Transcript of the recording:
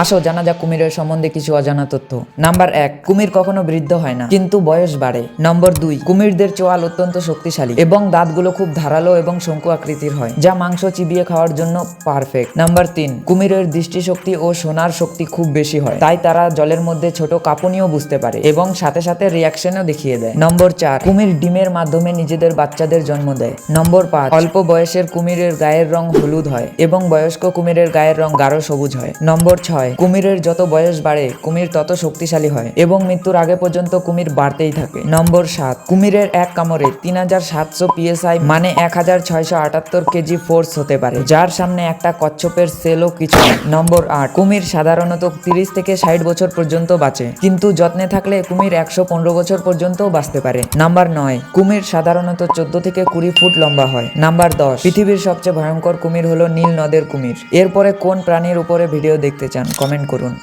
আসো জানা যাক কুমিরের সম্বন্ধে কিছু অজানা তথ্য। নাম্বার 1, কুমির কখনো বৃদ্ধ হয় না কিন্তু বয়স বাড়ে। নম্বর 2, কুমিরদের চোয়াল অত্যন্ত শক্তিশালী এবং দাঁতগুলো খুব ধারালো এবং শঙ্কু আকৃতির হয়, যা মাংস চিবিয়ে খাওয়ার জন্য পারফেক্ট। নাম্বার 3, কুমিরের দৃষ্টিশক্তি ও শোনার শক্তি খুব বেশি হয়, তাই তারা জলের মধ্যে ছোট কাঁপুনিও বুঝতে পারে এবং সাথে সাথে রিয়াকশনও দেখিয়ে দেয়। নম্বর 4, কুমির ডিমের মাধ্যমে নিজেদের বাচ্চাদের জন্ম দেয়। নম্বর 5, অল্প বয়সের কুমিরের গায়ের রং হলুদ হয় এবং বয়স্ক কুমিরের গায়ের রং গাঢ় সবুজ হয়। নম্বর 6, কুমিরের যত বয়স বাড়ে কুমির তত শক্তিশালী হয় এবং মৃত্যুর আগে পর্যন্ত কুমির বাড়তেই থাকে। নম্বর 7, কুমিরের এক কামড়ে 3700 PSI মানে 1678 কেজি ফোর্স হতে পারে, যার সামনে একটা কচ্ছপের সেলও কিছু নয়। নম্বর 8, কুমির সাধারণত 30 থেকে 60 বছর পর্যন্ত বাঁচে, কিন্তু যত্নে থাকলে কুমির 115 বছর পর্যন্ত বাঁচতে পারে। নাম্বার 9, কুমির সাধারণত 14 থেকে 20 ফুট লম্বা হয়। নাম্বার 10, পৃথিবীর সবচেয়ে ভয়ঙ্কর কুমির হলো নীল নদের কুমির। এরপরে কোন প্রাণীর উপরে ভিডিও দেখতে চান কমেন্ট করুন।